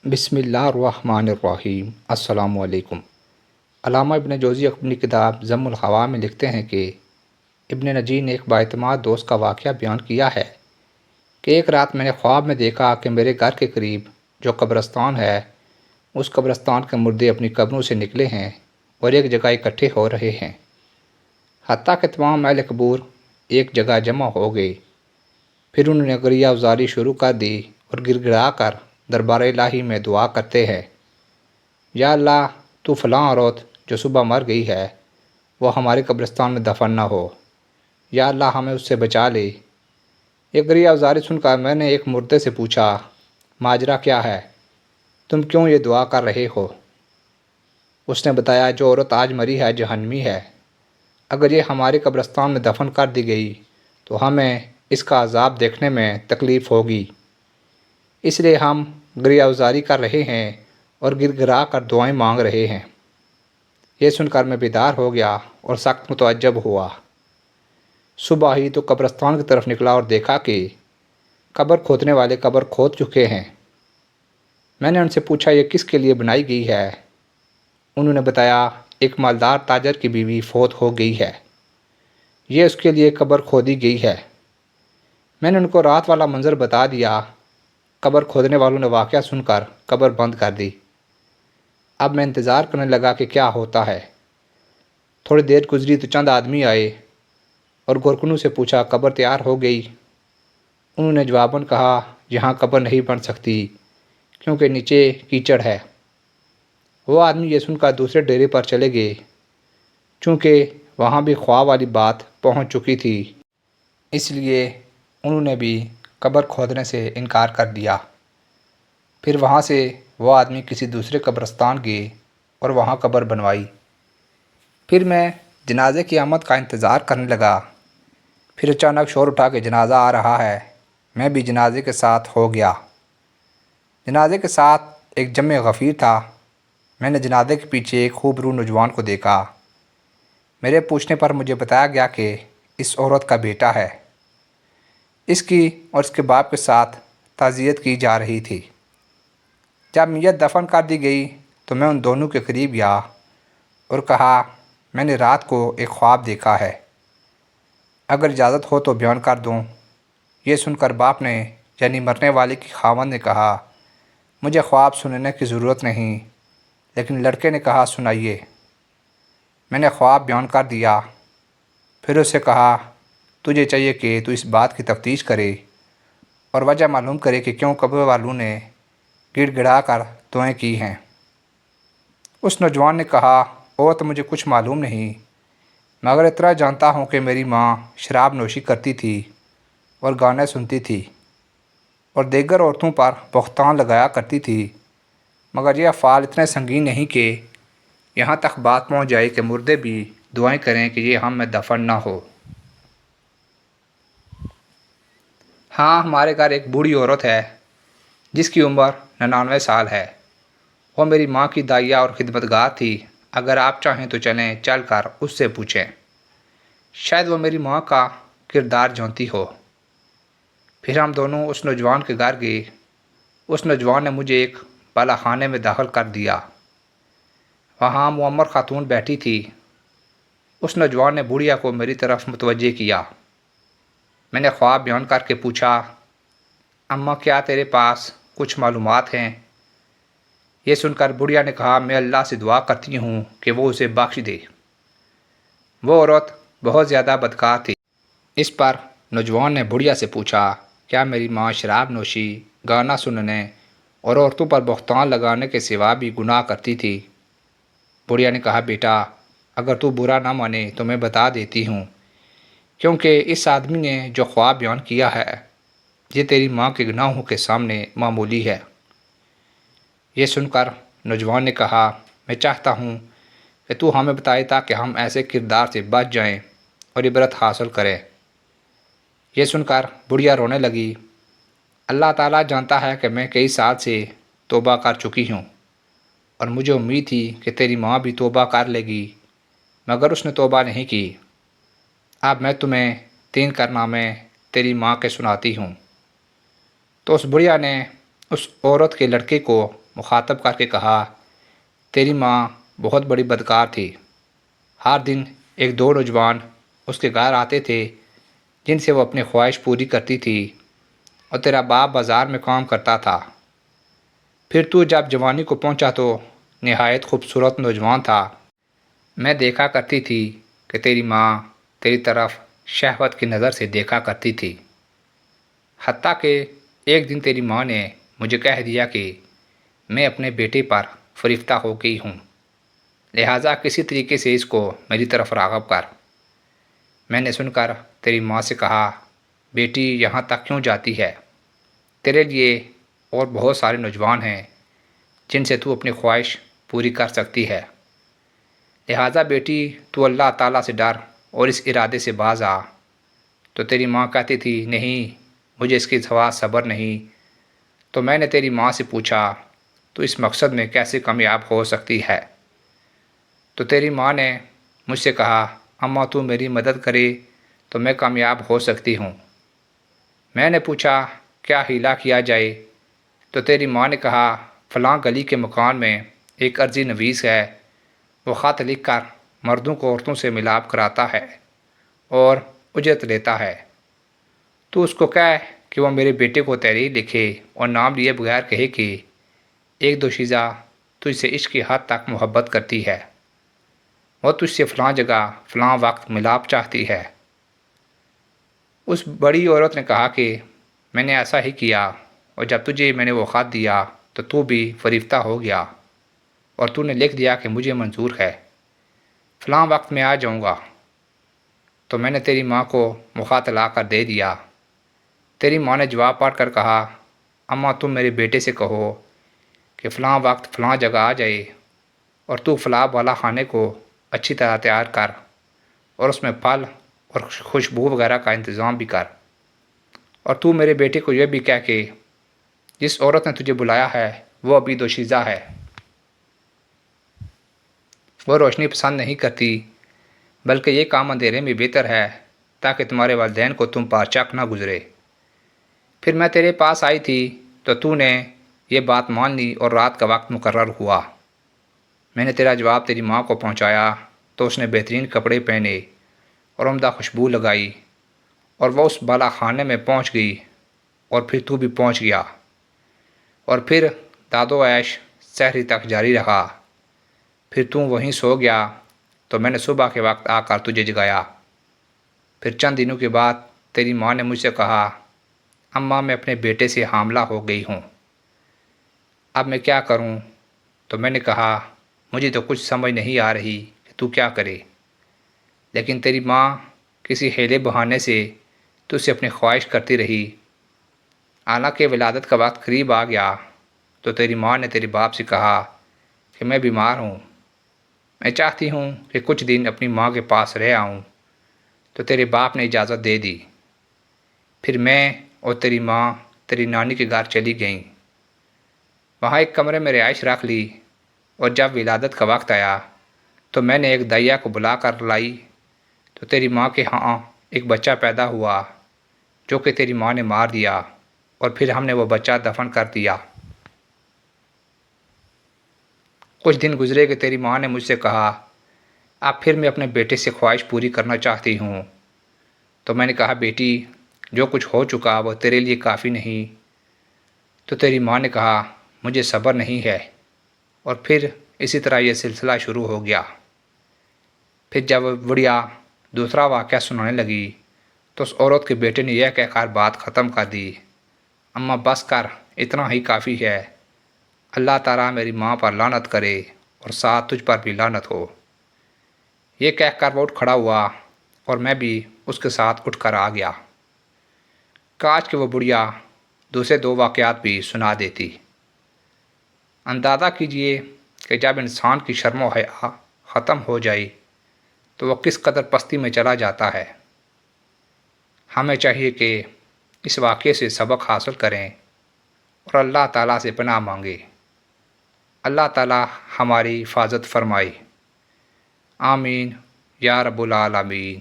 بسم اللہ الرحمن الرحیم۔ السلام علیکم۔ علامہ ابن جوزی اپنی کتاب ذم الہوا میں لکھتے ہیں کہ ابن نجی نے ایک باعتماد دوست کا واقعہ بیان کیا ہے کہ ایک رات میں نے خواب میں دیکھا کہ میرے گھر کے قریب جو قبرستان ہے اس قبرستان کے مردے اپنی قبروں سے نکلے ہیں اور ایک جگہ اکٹھے ہو رہے ہیں، حتیٰ کہ تمام اہل قبور ایک جگہ جمع ہو گئے۔ پھر انہوں نے گریہ ازاری شروع کر دی اور گر گڑا کر دربار الہی میں دعا کرتے ہیں، یا اللہ تو فلاں عورت جو صبح مر گئی ہے وہ ہمارے قبرستان میں دفن نہ ہو، یا اللہ ہمیں اس سے بچا لے۔ یہ گریہ ازاری سن کر میں نے ایک مردے سے پوچھا، ماجرا کیا ہے؟ تم کیوں یہ دعا کر رہے ہو؟ اس نے بتایا، جو عورت آج مری ہے جہنمی ہے، اگر یہ ہمارے قبرستان میں دفن کر دی گئی تو ہمیں اس کا عذاب دیکھنے میں تکلیف ہوگی، اس لیے ہم گریہ ازاری کر رہے ہیں اور گر گرا کر دعائیں مانگ رہے ہیں۔ یہ سن کر میں بیدار ہو گیا اور سخت متعجب ہوا۔ صبح ہی تو قبرستان کی طرف نکلا اور دیکھا کہ قبر کھودنے والے قبر کھود چکے ہیں۔ میں نے ان سے پوچھا، یہ کس کے لیے بنائی گئی ہے؟ انہوں نے بتایا، ایک مالدار تاجر کی بیوی فوت ہو گئی ہے، یہ اس کے لیے قبر کھودی گئی ہے۔ میں نے ان کو رات والا منظر بتا دیا۔ قبر کھودنے والوں نے واقعہ سن کر قبر بند کر دی۔ اب میں انتظار کرنے لگا کہ کیا ہوتا ہے۔ تھوڑی دیر گزری تو چند آدمی آئے اور گورکنوں سے پوچھا، قبر تیار ہو گئی؟ انہوں نے جواباً کہا، یہاں قبر نہیں بن سکتی کیونکہ نیچے کیچڑ ہے۔ وہ آدمی یہ سن کر دوسرے ڈیرے پر چلے گئے، چونکہ وہاں بھی خواب والی بات پہنچ چکی تھی، اس لیے انہوں نے بھی قبر کھودنے سے انکار کر دیا۔ پھر وہاں سے وہ آدمی کسی دوسرے قبرستان گئے اور وہاں قبر بنوائی۔ پھر میں جنازے کی آمد کا انتظار کرنے لگا۔ پھر اچانک شور اٹھا کہ جنازہ آ رہا ہے۔ میں بھی جنازے کے ساتھ ہو گیا۔ جنازے کے ساتھ ایک جمع غفیر تھا۔ میں نے جنازے کے پیچھے ایک خوبرو نوجوان کو دیکھا۔ میرے پوچھنے پر مجھے بتایا گیا کہ اس عورت کا بیٹا ہے۔ اس کی اور اس کے باپ کے ساتھ تعزیت کی جا رہی تھی۔ جب میت دفن کر دی گئی تو میں ان دونوں کے قریب گیا اور کہا، میں نے رات کو ایک خواب دیکھا ہے، اگر اجازت ہو تو بیان کر دوں۔ یہ سن کر باپ نے یعنی مرنے والے کی خاوند نے کہا، مجھے خواب سننے کی ضرورت نہیں، لیکن لڑکے نے کہا، سنائیے۔ میں نے خواب بیان کر دیا۔ پھر اس سے کہا، تجھے چاہیے کہ تو اس بات کی تفتیش کرے اور وجہ معلوم کرے کہ کیوں قبر والوں نے گڑ گڑا کر دعائیں کی ہیں۔ اس نوجوان نے کہا، تو مجھے کچھ معلوم نہیں، مگر اتنا جانتا ہوں کہ میری ماں شراب نوشی کرتی تھی اور گانے سنتی تھی اور دیگر عورتوں پر بہتان لگایا کرتی تھی، مگر یہ افعال اتنے سنگین نہیں کہ یہاں تک بات پہنچ جائے کہ مردے بھی دعائیں کریں کہ یہ ہم میں دفن نہ ہو۔ ہاں، ہمارے گھر ایک بوڑھی عورت ہے جس کی عمر 99 سال ہے۔ وہ میری ماں کی دائیہ اور خدمتگار تھی۔ اگر آپ چاہیں تو چلیں، چل کر اس سے پوچھیں، شاید وہ میری ماں کا کردار جانتی ہو۔ پھر ہم دونوں اس نوجوان کے گھر گئے۔ اس نوجوان نے مجھے ایک بالا خانے میں داخل کر دیا۔ وہاں معمر خاتون بیٹھی تھی۔ اس نوجوان نے بڑھیا کو میری طرف متوجہ کیا۔ میں نے خواب بیان کر کے پوچھا، اماں کیا تیرے پاس کچھ معلومات ہیں؟ یہ سن کر بڑھیا نے کہا، میں اللہ سے دعا کرتی ہوں کہ وہ اسے بخش دے۔ وہ عورت بہت زیادہ بدکار تھی۔ اس پر نوجوان نے بڑھیا سے پوچھا، کیا میری ماں شراب نوشی، گانا سننے اور عورتوں پر بہتان لگانے کے سوا بھی گناہ کرتی تھی؟ بڑھیا نے کہا، بیٹا اگر تو برا نہ مانے تو میں بتا دیتی ہوں، کیونکہ اس آدمی نے جو خواب بیان کیا ہے یہ تیری ماں کے گناہوں کے سامنے معمولی ہے۔ یہ سن کر نوجوان نے کہا، میں چاہتا ہوں کہ تو ہمیں بتائے تاکہ ہم ایسے کردار سے بچ جائیں اور عبرت حاصل کریں۔ یہ سن کر بڑھیا رونے لگی۔ اللہ تعالیٰ جانتا ہے کہ میں کئی سال سے توبہ کر چکی ہوں اور مجھے امید تھی کہ تیری ماں بھی توبہ کر لے گی، مگر اس نے توبہ نہیں کی۔ اب میں تمہیں 3 کارنامے تیری ماں کے سناتی ہوں۔ تو اس بڑھیا نے اس عورت کے لڑکے کو مخاطب کر کے کہا، تیری ماں بہت بڑی بدکار تھی۔ ہر دن ایک دو نوجوان اس کے گھر آتے تھے جن سے وہ اپنی خواہش پوری کرتی تھی، اور تیرا باپ بازار میں کام کرتا تھا۔ پھر تو جب جوانی کو پہنچا تو نہایت خوبصورت نوجوان تھا۔ میں دیکھا کرتی تھی کہ تیری ماں تیری طرف شہوت کی نظر سے دیکھا کرتی تھی، حتیٰ کہ ایک دن تیری ماں نے مجھے کہہ دیا کہ میں اپنے بیٹے پر فریفتہ ہو گئی ہوں، لہٰذا کسی طریقے سے اس کو میری طرف راغب کر۔ میں نے سن کر تیری ماں سے کہا، بیٹی یہاں تک کیوں جاتی ہے؟ تیرے لیے اور بہت سارے نوجوان ہیں جن سے تو اپنی خواہش پوری کر سکتی ہے، لہٰذا بیٹی تو اللہ تعالیٰ سے ڈر اور اس ارادے سے باز آ۔ تو تیری ماں کہتی تھی، نہیں مجھے اس کے سوا صبر نہیں۔ تو میں نے تیری ماں سے پوچھا، تو اس مقصد میں کیسے کامیاب ہو سکتی ہے؟ تو تیری ماں نے مجھ سے کہا، اماں تو میری مدد کرے تو میں کامیاب ہو سکتی ہوں۔ میں نے پوچھا، کیا ہیلا کیا جائے؟ تو تیری ماں نے کہا، فلاں گلی کے مکان میں ایک عرضی نویس ہے، وہ خط لکھ کر مردوں کو عورتوں سے ملاپ کراتا ہے اور اجرت لیتا ہے۔ تو اس کو کہہ کہ وہ میرے بیٹے کو تحریر لکھے اور نام لیے بغیر کہے کہ ایک دوشیزہ تجھ سے عشق کی حد تک محبت کرتی ہے، وہ تجھ سے فلاں جگہ فلاں وقت ملاپ چاہتی ہے۔ اس بڑی عورت نے کہا کہ میں نے ایسا ہی کیا، اور جب تجھے میں نے وہ خط دیا تو تو بھی فریفتہ ہو گیا اور تو نے لکھ دیا کہ مجھے منظور ہے، فلاں وقت میں آ جاؤں گا۔ تو میں نے تیری ماں کو مخط لا کر دے دیا۔ تیری ماں نے جواب پڑھ کر کہا، اماں تم میرے بیٹے سے کہو کہ فلاں وقت فلاں جگہ آ جائے، اور تو فلاں والا خانے کو اچھی طرح تیار کر اور اس میں پھل اور خوشبو وغیرہ کا انتظام بھی کر، اور تو میرے بیٹے کو یہ بھی کہہ کہ جس عورت نے تجھے بلایا ہے وہ ابھی دوشیزہ ہے، وہ روشنی پسند نہیں کرتی، بلکہ یہ کام اندھیرے میں بہتر ہے تاکہ تمہارے والدین کو تم پر شک نہ گزرے۔ پھر میں تیرے پاس آئی تھی تو نے یہ بات مان لی اور رات کا وقت مقرر ہوا۔ میں نے تیرا جواب تیری ماں کو پہنچایا تو اس نے بہترین کپڑے پہنے اور عمدہ خوشبو لگائی، اور وہ اس بالا خانے میں پہنچ گئی، اور پھر تو بھی پہنچ گیا، اور پھر داد و عیش سحری تک جاری رہا۔ پھر تو وہیں سو گیا تو میں نے صبح کے وقت آ کر تجھے جگایا۔ پھر چند دنوں کے بعد تیری ماں نے مجھ سے کہا، اماں میں اپنے بیٹے سے حاملہ ہو گئی ہوں، اب میں کیا کروں؟ تو میں نے کہا، مجھے تو کچھ سمجھ نہیں آ رہی کہ تو کیا کرے، لیکن تیری ماں کسی ہیلے بہانے سے تجھ سے اپنی خواہش کرتی رہی۔ حالانکہ ولادت کا وقت قریب آ گیا تو تیری ماں نے تیرے باپ سے کہا کہ میں بیمار ہوں، میں چاہتی ہوں کہ کچھ دن اپنی ماں کے پاس رہ آؤں۔ تو تیرے باپ نے اجازت دے دی۔ پھر میں اور تیری ماں تیری نانی کے گھر چلی گئیں، وہاں ایک کمرے میں رہائش رکھ لی، اور جب ولادت کا وقت آیا تو میں نے ایک دائیا کو بلا کر لائی، تو تیری ماں کے ہاں ایک بچہ پیدا ہوا جو کہ تیری ماں نے مار دیا، اور پھر ہم نے وہ بچہ دفن کر دیا۔ کچھ دن گزرے کہ تیری ماں نے مجھ سے کہا، اب پھر میں اپنے بیٹے سے خواہش پوری کرنا چاہتی ہوں۔ تو میں نے کہا، بیٹی جو کچھ ہو چکا وہ تیرے لیے کافی نہیں۔ تو تیری ماں نے کہا، مجھے صبر نہیں ہے، اور پھر اسی طرح یہ سلسلہ شروع ہو گیا۔ پھر جب بڑھیا دوسرا واقعہ سنانے لگی تو اس عورت کے بیٹے نے یہ کہہ کر بات ختم کر دی، اماں بس کر، اتنا ہی کافی ہے، اللہ تعالیٰ میری ماں پر لعنت کرے اور ساتھ تجھ پر بھی لعنت ہو۔ یہ کہہ کر وہ اٹھ کھڑا ہوا اور میں بھی اس کے ساتھ اٹھ کر آ گیا۔ کاش کہ وہ بڑھیا دوسرے دو واقعات بھی سنا دیتی۔ اندازہ کیجئے کہ جب انسان کی شرم و حیا ختم ہو جائے تو وہ کس قدر پستی میں چلا جاتا ہے۔ ہمیں چاہیے کہ اس واقعے سے سبق حاصل کریں اور اللہ تعالیٰ سے پناہ مانگیں۔ اللہ تعالیٰ ہماری حفاظت فرمائے، آمین یا رب العالمین۔